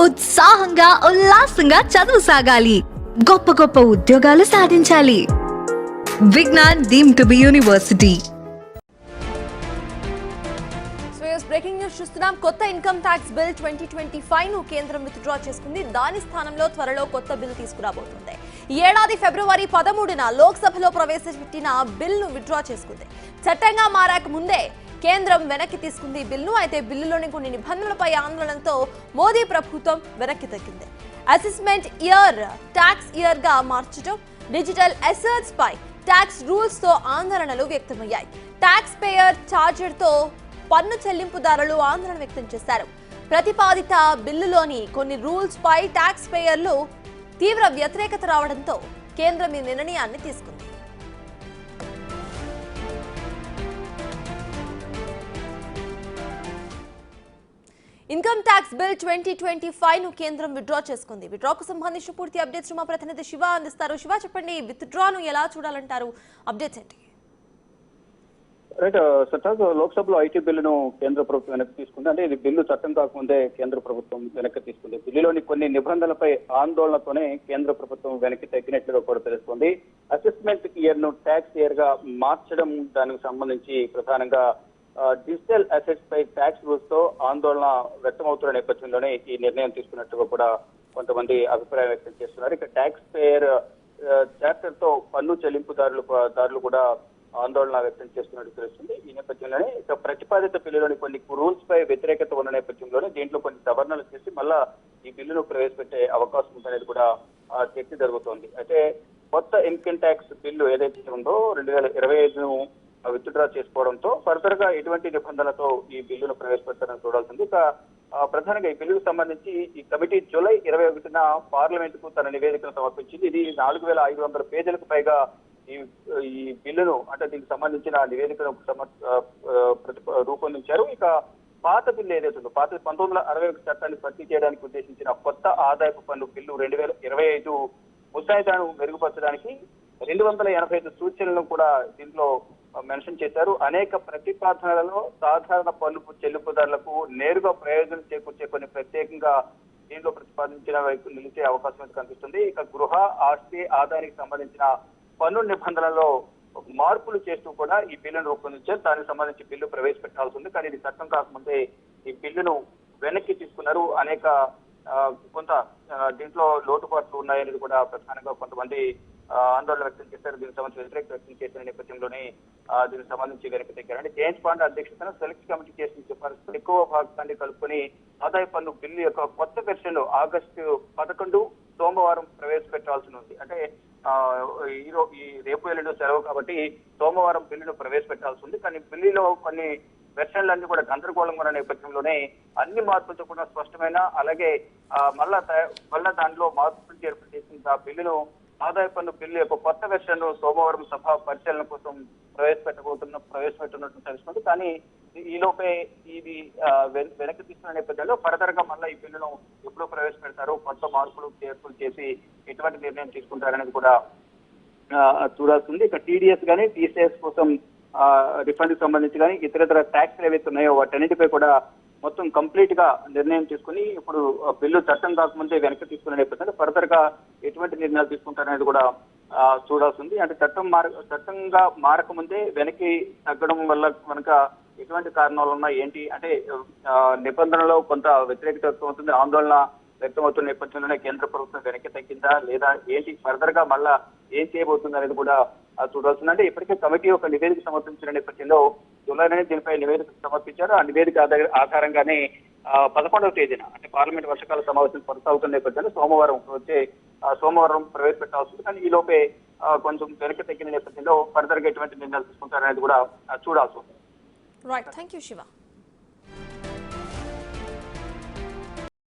ఉత్సాహంగా ఉల్లాసంగా చదువు సాగాలి, గొప్ప గొప్ప ఉద్యోగాలు సాధించాలి. Vignan deemed to be university. Breaking news చూస్తున్నాం. కొత్త ఇన్కమ్ ట్యాక్స్ బిల్ 2025 ను కేంద్రం విత్డ్రా చేసుకుంది. దాని స్థానంలో త్వరలో కొత్త బిల్ తీసుకురాబోతుంది. ఈ ఏడాది ఫిబ్రవరి 13న లోక్సభలో ప్రవేశపెట్టిన బిల్ ను విత్డ్రా చేసుకుంది. చట్టంగా మారాక ముందే కేంద్రం వెనక్కి తీసుకుంది ఈ బిల్లును. అయితే బిల్లులోని కొన్ని నిబంధనలపై ఆందోళనతో మోదీ ప్రభుత్వం వెనక్కి తగ్గింది. అసెస్మెంట్ ఇయర్ ట్యాక్స్ ఇయర్ గా మార్చడం, డిజిటల్ అసెట్స్ పై ట్యాక్స్ రూల్స్ తో ఆందోళనలు వ్యక్తమయ్యాయి. ట్యాక్స్ పేయర్ ఛార్జర్ తో పన్ను చెల్లింపుదారులు ఆందోళన వ్యక్తం చేశారు. ప్రతిపాదిత బిల్లులోని కొన్ని రూల్స్ పై ట్యాక్స్ పేయర్లు తీవ్ర వ్యతిరేకత రావడంతో కేంద్రం ఈ నిర్ణయాన్ని తీసుకుంది. ఇన్కమ్ ట్యాక్స్ బిల్ 2025 ను కేంద్రం విత్డ్రా చేసుకుంది. విత్డ్రాకు సంబంధించిన పూర్తి అప్డేట్స్ మా ప్రతినిధి శివ అందిస్తారు. శివ, చెప్పండి, విత్డ్రాను ఎలా చూడాలంటారు? అప్డేట్స్ ఏంటి? రైట్ సర్తాజ్, లోక్సభలో ఐటీ బిల్లును కేంద్ర ప్రభుత్వం వెనక్కి తీసుకుంది. అంటే ఇది బిల్లు చట్టం కాకముందే కేంద్ర ప్రభుత్వం వెనక్కి తీసుకుంది. బిల్లులోని కొన్ని నిబంధనలపై ఆందోళనతోనే కేంద్ర ప్రభుత్వం వెనక్కి తగ్గినట్లుగా కూడా తెలుస్తుంది. అసెస్మెంట్ ఇయర్ ను ట్యాక్స్ ఇయర్ గా మార్చడం, దానికి సంబంధించి ప్రధానంగా డిజిటల్ అసెట్స్ పై ట్యాక్స్ రూల్స్ తో ఆందోళన వ్యక్తమవుతున్న నేపథ్యంలోనే ఈ నిర్ణయం తీసుకున్నట్టుగా కూడా కొంతమంది అభిప్రాయం వ్యక్తం చేస్తున్నారు. ఇక ట్యాక్స్ పేయర్ చార్టర్ తో పన్ను చెల్లింపుదారులు కూడా ఆందోళన వ్యక్తం చేస్తున్నట్టు తెలుస్తుంది. ఈ నేపథ్యంలోనే ఇక ప్రతిపాదిత బిల్లులోని కొన్ని రూల్స్ పై వ్యతిరేకత ఉన్న నేపథ్యంలోనే దీంట్లో కొన్ని సవరణలు చేసి మళ్ళా ఈ బిల్లును ప్రవేశపెట్టే అవకాశం ఉందనేది కూడా చర్చ జరుగుతోంది. అయితే కొత్త ఇన్కమ్ ట్యాక్స్ బిల్లు ఏదైతే ఉందో 2025ను విత్డ్రా చేసుకోవడంతో ఫర్దర్ గా ఎటువంటి నిబంధనలతో ఈ బిల్లును ప్రవేశపెడతారని చూడాల్సింది. ఇక ప్రధానంగా ఈ బిల్లుకు సంబంధించి ఈ కమిటీ జూలై 21న పార్లమెంట్ కు తన నివేదికను సమర్పించింది. ఇది 4500 పేజీలకు పైగా ఈ బిల్లును, అంటే దీనికి సంబంధించిన నివేదికను రూపొందించారు. ఇక పాత బిల్లు ఏదైతే ఉందో, పాత 1961 చట్టాన్ని భర్తీ చేయడానికి ఉద్దేశించిన కొత్త ఆదాయపు పన్ను బిల్లు 2025 ముసాయిదాను మెరుగుపరచడానికి 285 సూచనలను కూడా దీంట్లో మెన్షన్ చేశారు. అనేక ప్రతిపాదనలలో సాధారణ పన్ను చెల్లింపుదారులకు నేరుగా ప్రయోజనం చేకూర్చే కొన్ని ప్రత్యేకంగా దీంట్లో ప్రతిపాదించిన వైపు నిలిచే అవకాశం అయితే కనిపిస్తుంది. ఇక గృహ ఆస్తి ఆదాయానికి సంబంధించిన పన్ను నిబంధనలలో మార్పులు చేస్తూ కూడా ఈ బిల్లును రూపొందించారు. దానికి సంబంధించి బిల్లు ప్రవేశపెట్టాల్సి ఉంది. కానీ ఇది చట్టం కాకముందే ఈ బిల్లును వెనక్కి తీసుకున్నారు. అనేక కొంత దీంట్లో లోటుపాట్లు ఉన్నాయనేది కూడా ప్రధానంగా కొంతమంది ఆందోళన వ్యక్తం చేశారు. దీనికి సంబంధించి వ్యతిరేకత వ్యక్తం చేసిన నేపథ్యంలోనే దీనికి సంబంధించి వెనక్కి తగ్గారు. అంటే జేమ్స్ బాండ్ అధ్యక్షతన సెలెక్ట్ కమిటీ చేసిన సిఫారసు ఎక్కువ భాగాన్ని కలుపుకొని ఆదాయ పన్ను బిల్లు యొక్క కొత్త వెర్షన్ ఆగస్టు 11 సోమవారం ప్రవేశపెట్టాల్సి ఉంది. అంటే ఈ రేపు ఎల్లుండి సెలవు కాబట్టి సోమవారం బిల్లును ప్రవేశపెట్టాల్సి ఉంది. కానీ బిల్లులో కొన్ని వెర్షన్లన్నీ కూడా గందరగోళంగా ఉన్న నేపథ్యంలోనే అన్ని మార్పులతో కూడా స్పష్టమైన, అలాగే మళ్ళా దానిలో మార్పులు చేర్పులు చేసిన ఆ బిల్లును, ఆదాయ పన్ను బిల్లు యొక్క కొత్త వెర్షన్ సోమవారం సభ పరిశీలన కోసం ప్రవేశపెట్టున్నట్టు తెలుస్తుంది. కానీ ఈలోపే ఇది వెనక్కి తీసుకున్న నేపథ్యంలో ఫర్దర్ గా మళ్ళీ ఈ బిల్లును ఎప్పుడు ప్రవేశపెడతారు, కొత్త మార్పులు చేర్పులు చేసి ఎటువంటి నిర్ణయం తీసుకుంటారనేది కూడా చూడాల్సింది. ఇక టీడీఎస్ కానీ టీసీఎస్ కోసం రిఫండ్ కి సంబంధించి కానీ ఇతర ట్యాక్స్లు ఏవైతే ఉన్నాయో వాటన్నిటిపై కూడా మొత్తం కంప్లీట్ గా నిర్ణయం తీసుకుని ఇప్పుడు బిల్లు చట్టం కాకముందే వెనక్కి తీసుకునే నేపథ్యంలో ఫర్దర్ గా ఎటువంటి నిర్ణయాలు తీసుకుంటారనేది కూడా చూడాల్సింది. అంటే చట్టంగా మారకముందే వెనక్కి తగ్గడం వల్ల కనుక ఎటువంటి కారణాలు ఉన్నాయి ఏంటి అంటే నిబంధనలో కొంత వ్యతిరేకత వ్యక్తమవుతుంది, ఆందోళన వ్యక్తమవుతున్న నేపథ్యంలోనే కేంద్ర ప్రభుత్వం వెనక్కి తగ్గిందా లేదా ఏంటి, ఫర్దర్ గా మళ్ళా ఏం చేయబోతుంది అనేది కూడా చూడాల్సింది. అంటే ఇప్పటికే కమిటీ ఒక నివేదిక సమర్పించిన నేపథ్యంలో జూలైలోనే దీనిపై నివేదిక సమర్పించారు. ఆ నివేదిక ఆధారంగానే 11వ తేదీన అంటే పార్లమెంట్ వర్షాకాల సమావేశం కొనసాగుతున్న నేపథ్యంలో సోమవారం ప్రవేశపెట్టాల్సింది. కానీ ఈ లోపే కొంచెం వెనక్కి తగ్గిన నేపథ్యంలో ఫర్దర్ గా ఎటువంటి నిర్ణయాలు తీసుకుంటారనేది కూడా చూడాల్సి ఉంది. Right, thank you Shiva.